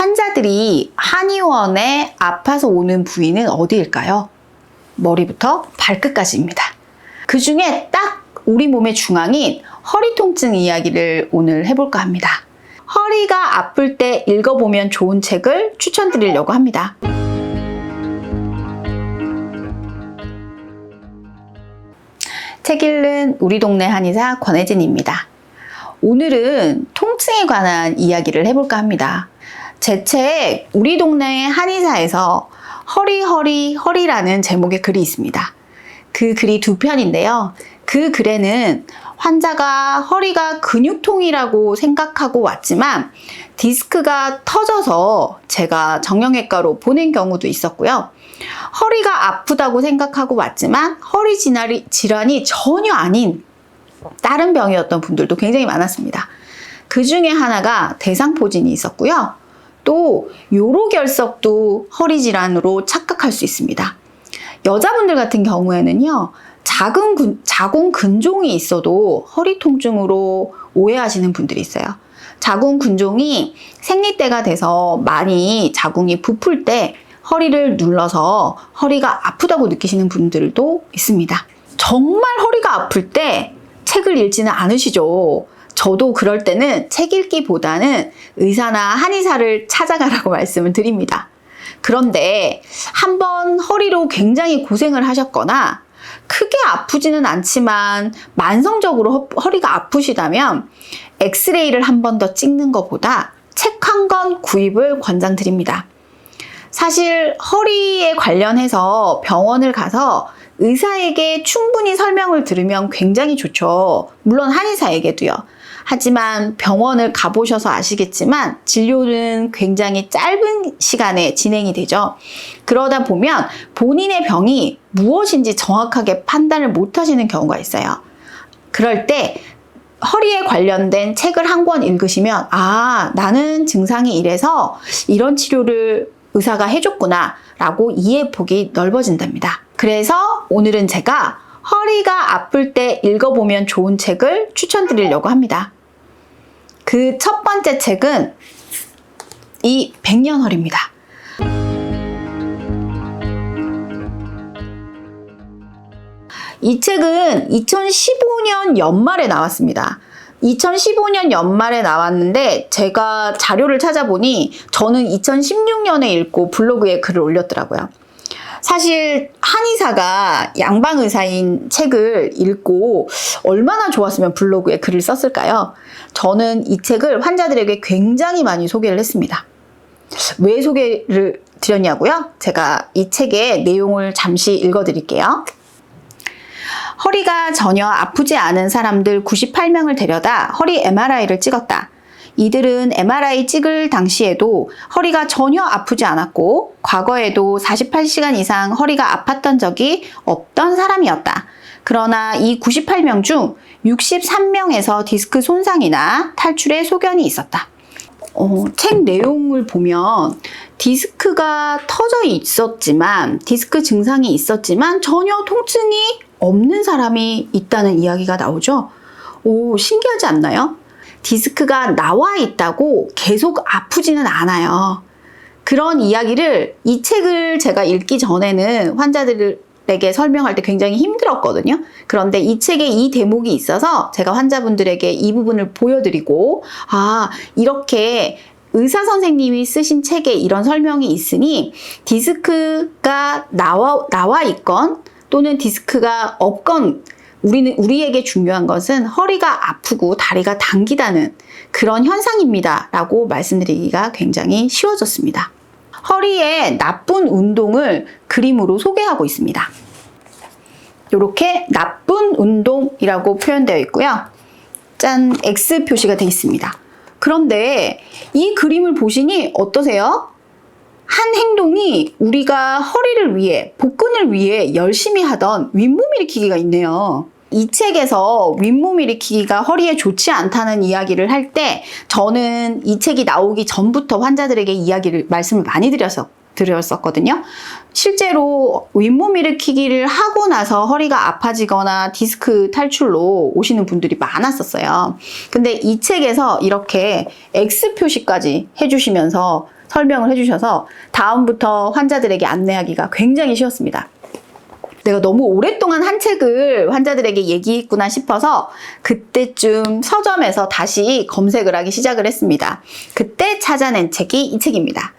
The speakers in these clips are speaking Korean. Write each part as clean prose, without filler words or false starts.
환자들이 한의원에 아파서 오는 부위는 어디일까요? 머리부터 발끝까지입니다. 그 중에 딱 우리 몸의 중앙인 허리 통증 이야기를 오늘 해볼까 합니다. 허리가 아플 때 읽어보면 좋은 책을 추천드리려고 합니다. 책 읽는 우리 동네 한의사 권혜진입니다. 오늘은 통증에 관한 이야기를 해볼까 합니다. 제 책 우리 동네 한의사에서 허리라는 제목의 글이 있습니다. 그 글이 2편인데요. 그 글에는 환자가 허리가 근육통이라고 생각하고 왔지만 디스크가 터져서 제가 정형외과로 보낸 경우도 있었고요. 허리가 아프다고 생각하고 왔지만 허리 질환이 전혀 아닌 다른 병이었던 분들도 굉장히 많았습니다. 그 중에 하나가 대상포진이 있었고요. 또 요로결석도 허리 질환으로 착각할 수 있습니다. 여자분들 같은 경우에는요, 자궁 근종이 있어도 허리 통증으로 오해하시는 분들이 있어요. 자궁 근종이 생리때가 돼서 많이 자궁이 부풀 때 허리를 눌러서 허리가 아프다고 느끼시는 분들도 있습니다. 정말 허리가 아플 때 책을 읽지는 않으시죠? 저도 그럴 때는 책 읽기보다는 의사나 한의사를 찾아가라고 말씀을 드립니다. 그런데 한번 허리로 굉장히 고생을 하셨거나 크게 아프지는 않지만 만성적으로 허리가 아프시다면 엑스레이를 한 번 더 찍는 것보다 책 한 권 구입을 권장드립니다. 사실 허리에 관련해서 병원을 가서 의사에게 충분히 설명을 들으면 굉장히 좋죠. 물론 한의사에게도요. 하지만 병원을 가보셔서 아시겠지만 진료는 굉장히 짧은 시간에 진행이 되죠. 그러다 보면 본인의 병이 무엇인지 정확하게 판단을 못 하시는 경우가 있어요. 그럴 때 허리에 관련된 책을 한 권 읽으시면 나는 증상이 이래서 이런 치료를 의사가 해줬구나 라고 이해폭이 넓어진답니다. 그래서 오늘은 제가 허리가 아플 때 읽어보면 좋은 책을 추천드리려고 합니다. 그 첫 번째 책은 이 백년허리입니다. 이 책은 2015년 연말에 나왔습니다. 2015년 연말에 나왔는데 제가 자료를 찾아보니 저는 2016년에 읽고 블로그에 글을 올렸더라고요. 사실 한의사가 양방의사인 책을 읽고 얼마나 좋았으면 블로그에 글을 썼을까요? 저는 이 책을 환자들에게 굉장히 많이 소개를 했습니다. 왜 소개를 드렸냐고요? 제가 이 책의 내용을 잠시 읽어드릴게요. 허리가 전혀 아프지 않은 사람들 98명을 데려다 허리 MRI를 찍었다. 이들은 MRI 찍을 당시에도 허리가 전혀 아프지 않았고 과거에도 48시간 이상 허리가 아팠던 적이 없던 사람이었다. 그러나 이 98명 중 63명에서 디스크 손상이나 탈출의 소견이 있었다. 책 내용을 보면 디스크가 터져 있었지만 디스크 증상이 있었지만 전혀 통증이 없는 사람이 있다는 이야기가 나오죠. 신기하지 않나요? 디스크가 나와 있다고 계속 아프지는 않아요. 그런 이야기를 이 책을 제가 읽기 전에는 환자들에게 설명할 때 굉장히 힘들었거든요. 그런데 이 책에 이 대목이 있어서 제가 환자분들에게 이 부분을 보여드리고 이렇게 의사 선생님이 쓰신 책에 이런 설명이 있으니 디스크가 나와 있건 또는 디스크가 없건 우리에게 중요한 것은 허리가 아프고 다리가 당기다는 그런 현상입니다 라고 말씀드리기가 굉장히 쉬워졌습니다. 허리의 나쁜 운동을 그림으로 소개하고 있습니다. 이렇게 나쁜 운동이라고 표현되어 있고요. 짠, X 표시가 되어 있습니다. 그런데 이 그림을 보시니 어떠세요? 한 행동이 우리가 허리를 위해, 복근을 위해 열심히 하던 윗몸 일으키기가 있네요. 이 책에서 윗몸 일으키기가 허리에 좋지 않다는 이야기를 할 때 저는 이 책이 나오기 전부터 환자들에게 말씀을 많이 드렸었거든요. 드렸었거든요. 실제로 윗몸 일으키기를 하고 나서 허리가 아파지거나 디스크 탈출로 오시는 분들이 많았었어요. 근데 이 책에서 이렇게 X 표시까지 해주시면서 설명을 해주셔서 다음부터 환자들에게 안내하기가 굉장히 쉬웠습니다. 내가 너무 오랫동안 한 책을 환자들에게 얘기했구나 싶어서 그때쯤 서점에서 다시 검색을 하기 시작을 했습니다. 그때 찾아낸 책이 이 책입니다.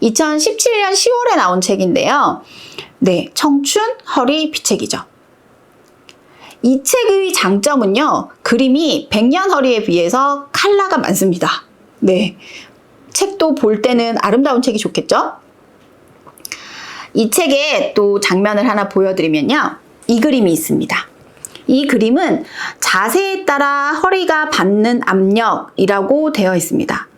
(2017년 10월에) 나온 책인데요. 네, 청춘 허리 비책이죠. 이 책의 장점은요, 그림이 백년 허리에 비해서 컬러가 많습니다. 네, 책도 볼 때는 아름다운 책이 좋겠죠? 이 책에 또 장면을 하나 보여드리면요, 이 그림이 있습니다. 이 그림은 자세에 따라 허리가 받는 압력이라고 되어 있습니다.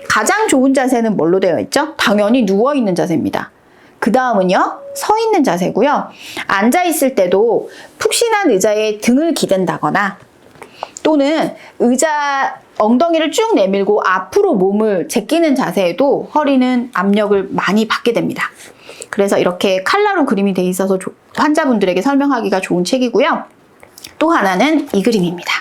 가장 좋은 자세는 뭘로 되어 있죠? 당연히 누워있는 자세입니다. 그 다음은요, 서 있는 자세고요. 앉아있을 때도 푹신한 의자에 등을 기댄다거나 또는 의자 엉덩이를 쭉 내밀고 앞으로 몸을 제끼는 자세에도 허리는 압력을 많이 받게 됩니다. 그래서 이렇게 컬러로 그림이 돼 있어서 환자분들에게 설명하기가 좋은 책이고요. 또 하나는 이 그림입니다.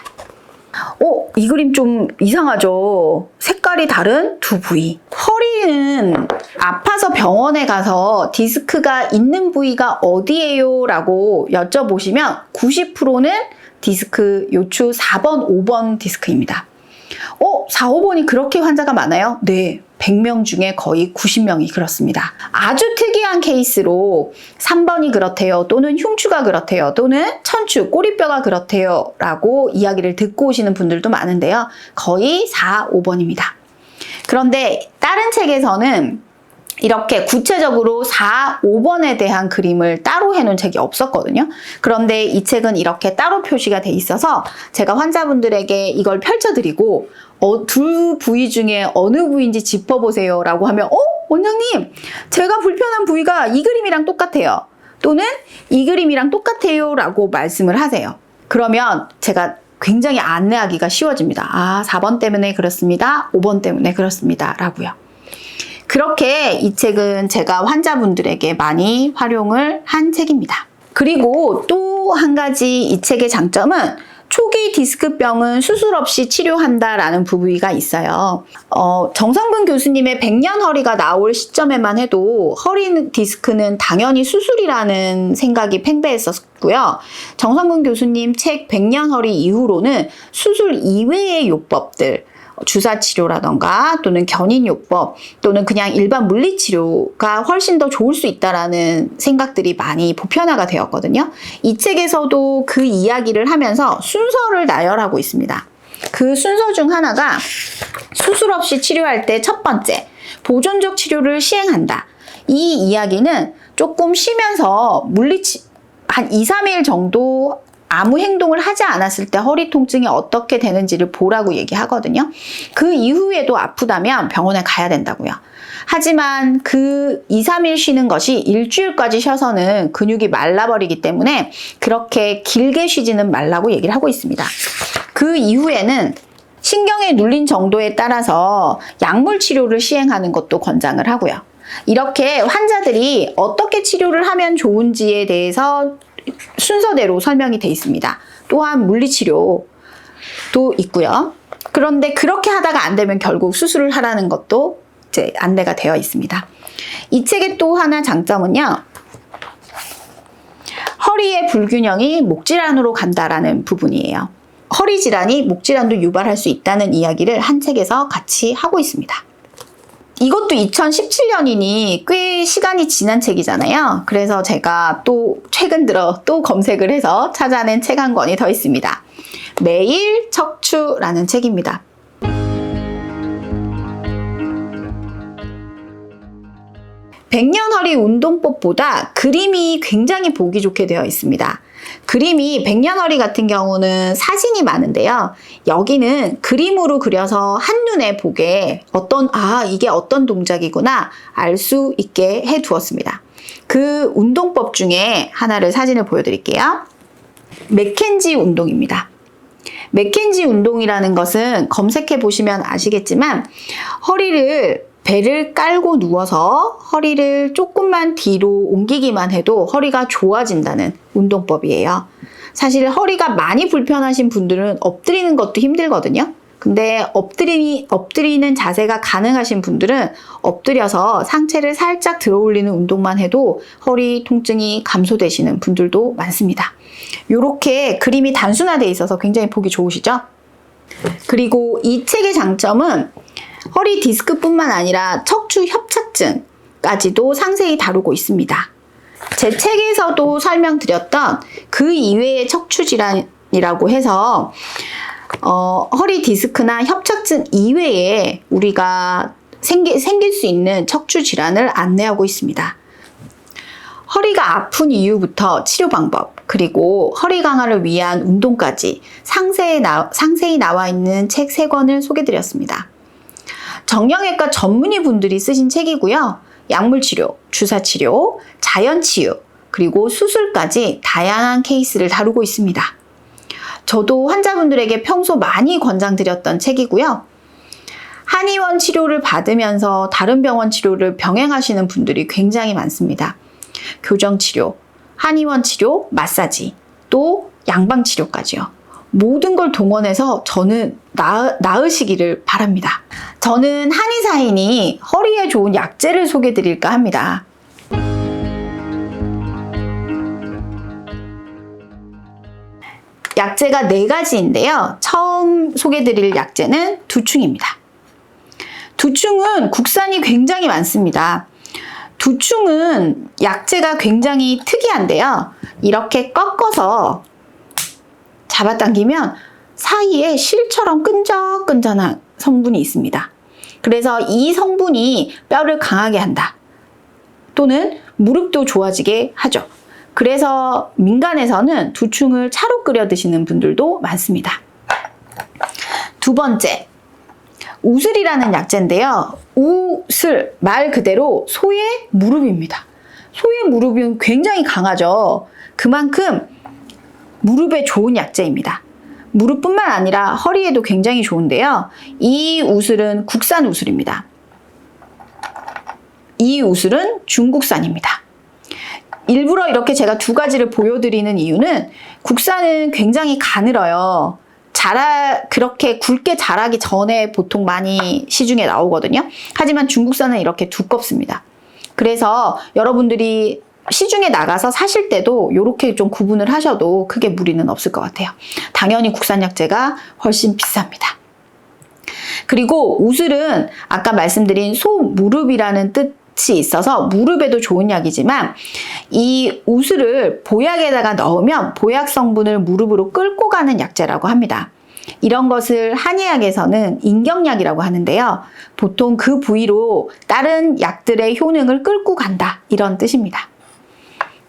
이 그림 좀 이상하죠? 색깔이 다른 두 부위. 허리는 아파서 병원에 가서 디스크가 있는 부위가 어디예요? 라고 여쭤보시면 90%는 디스크 요추 4번, 5번 디스크입니다. 4, 5번이 그렇게 환자가 많아요? 네, 100명 중에 거의 90명이 그렇습니다. 아주 특이한 케이스로 3번이 그렇대요, 또는 흉추가 그렇대요, 또는 천추, 꼬리뼈가 그렇대요 라고 이야기를 듣고 오시는 분들도 많은데요. 거의 4, 5번입니다. 그런데 다른 책에서는 이렇게 구체적으로 4, 5번에 대한 그림을 따로 해놓은 책이 없었거든요. 그런데 이 책은 이렇게 따로 표시가 돼 있어서 제가 환자분들에게 이걸 펼쳐드리고 두 부위 중에 어느 부위인지 짚어보세요 라고 하면 원장님, 제가 불편한 부위가 이 그림이랑 똑같아요, 또는 이 그림이랑 똑같아요 라고 말씀을 하세요. 그러면 제가 굉장히 안내하기가 쉬워집니다. 4번 때문에 그렇습니다, 5번 때문에 그렇습니다 라고요. 그렇게 이 책은 제가 환자분들에게 많이 활용을 한 책입니다. 그리고 또 한 가지 이 책의 장점은 초기 디스크병은 수술 없이 치료한다라는 부위가 있어요. 정성근 교수님의 100년 허리가 나올 시점에만 해도 허리 디스크는 당연히 수술이라는 생각이 팽배했었고요. 정성근 교수님 책 100년 허리 이후로는 수술 이외의 요법들, 주사 치료라던가 또는 견인요법 또는 그냥 일반 물리치료가 훨씬 더 좋을 수 있다라는 생각들이 많이 보편화가 되었거든요. 이 책에서도 그 이야기를 하면서 순서를 나열하고 있습니다. 그 순서 중 하나가 수술 없이 치료할 때 첫 번째, 보존적 치료를 시행한다. 이 이야기는 조금 쉬면서 한 2, 3일 정도 아무 행동을 하지 않았을 때 허리 통증이 어떻게 되는지를 보라고 얘기하거든요. 그 이후에도 아프다면 병원에 가야 된다고요. 하지만 그 2, 3일 쉬는 것이 일주일까지 쉬어서는 근육이 말라버리기 때문에 그렇게 길게 쉬지는 말라고 얘기를 하고 있습니다. 그 이후에는 신경에 눌린 정도에 따라서 약물 치료를 시행하는 것도 권장을 하고요. 이렇게 환자들이 어떻게 치료를 하면 좋은지에 대해서 순서대로 설명이 되어 있습니다. 또한 물리치료도 있고요. 그런데 그렇게 하다가 안 되면 결국 수술을 하라는 것도 이제 안내가 되어 있습니다. 이 책의 또 하나 장점은요, 허리의 불균형이 목질환으로 간다라는 부분이에요. 허리 질환이 목질환도 유발할 수 있다는 이야기를 한 책에서 같이 하고 있습니다. 이것도 2017년이니 꽤 시간이 지난 책이잖아요. 그래서 제가 또 최근 들어 또 검색을 해서 찾아낸 책 한 권이 더 있습니다. 매일 척추라는 책입니다. 백년허리 운동법보다 그림이 굉장히 보기 좋게 되어 있습니다. 그림이 백년허리 같은 경우는 사진이 많은데요. 여기는 그림으로 그려서 한눈에 보게 이게 어떤 동작이구나 알 수 있게 해 두었습니다. 그 운동법 중에 하나를 사진을 보여드릴게요. 맥켄지 운동입니다. 맥켄지 운동이라는 것은 검색해 보시면 아시겠지만 배를 깔고 누워서 허리를 조금만 뒤로 옮기기만 해도 허리가 좋아진다는 운동법이에요. 사실 허리가 많이 불편하신 분들은 엎드리는 것도 힘들거든요. 근데 엎드리는 자세가 가능하신 분들은 엎드려서 상체를 살짝 들어 올리는 운동만 해도 허리 통증이 감소되시는 분들도 많습니다. 이렇게 그림이 단순화되어 있어서 굉장히 보기 좋으시죠? 그리고 이 책의 장점은 허리 디스크뿐만 아니라 척추 협착증까지도 상세히 다루고 있습니다. 제 책에서도 설명드렸던 그 이외의 척추 질환이라고 해서 허리 디스크나 협착증 이외에 우리가 생길 수 있는 척추 질환을 안내하고 있습니다. 허리가 아픈 이유부터 치료 방법, 그리고 허리 강화를 위한 운동까지 상세히 나와 있는 책 3권을 소개드렸습니다. 정형외과 전문의 분들이 쓰신 책이고요. 약물치료, 주사치료, 자연치유, 그리고 수술까지 다양한 케이스를 다루고 있습니다. 저도 환자분들에게 평소 많이 권장드렸던 책이고요. 한의원 치료를 받으면서 다른 병원 치료를 병행하시는 분들이 굉장히 많습니다. 교정치료, 한의원 치료, 마사지, 또 양방치료까지요. 모든 걸 동원해서 저는 나으시기를 바랍니다. 저는 한의사이니 허리에 좋은 약재를 소개드릴까 합니다. 약재가 4가지인데요. 처음 소개드릴 약재는 두충입니다. 두충은 국산이 굉장히 많습니다. 두충은 약재가 굉장히 특이한데요. 이렇게 꺾어서 잡아당기면 사이에 실처럼 끈적끈적한 성분이 있습니다. 그래서 이 성분이 뼈를 강하게 한다. 또는 무릎도 좋아지게 하죠. 그래서 민간에서는 두충을 차로 끓여 드시는 분들도 많습니다. 2번째, 우슬이라는 약재인데요. 우슬, 말 그대로 소의 무릎입니다. 소의 무릎은 굉장히 강하죠. 그만큼 무릎에 좋은 약재입니다. 무릎뿐만 아니라 허리에도 굉장히 좋은데요. 이 우슬은 국산 우슬입니다. 이 우슬은 중국산입니다. 일부러 이렇게 제가 2가지를 보여드리는 이유는 국산은 굉장히 가늘어요. 그렇게 굵게 자라기 전에 보통 많이 시중에 나오거든요. 하지만 중국산은 이렇게 두껍습니다. 그래서 여러분들이 시중에 나가서 사실 때도 이렇게 좀 구분을 하셔도 크게 무리는 없을 것 같아요. 당연히 국산 약재가 훨씬 비쌉니다. 그리고 우슬은 아까 말씀드린 소무릎이라는 뜻이 있어서 무릎에도 좋은 약이지만 이 우슬을 보약에다가 넣으면 보약 성분을 무릎으로 끌고 가는 약재라고 합니다. 이런 것을 한의학에서는 인경약이라고 하는데요. 보통 그 부위로 다른 약들의 효능을 끌고 간다, 이런 뜻입니다.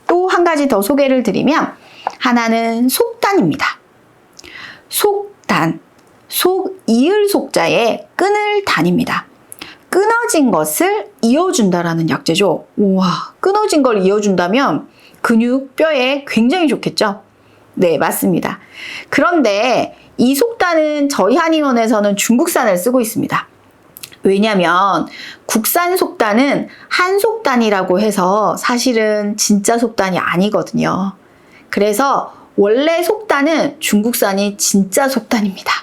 또 한 가지 더 소개를 드리면 하나는 속단입니다. 속단, 이을 속자에 끊을 단입니다. 끊어진 것을 이어준다라는 약재죠. 우와, 끊어진 걸 이어준다면 근육, 뼈에 굉장히 좋겠죠? 네, 맞습니다. 그런데 이 속단은 저희 한의원에서는 중국산을 쓰고 있습니다. 왜냐면 국산 속단은 한속단이라고 해서 사실은 진짜 속단이 아니거든요. 그래서 원래 속단은 중국산이 진짜 속단입니다.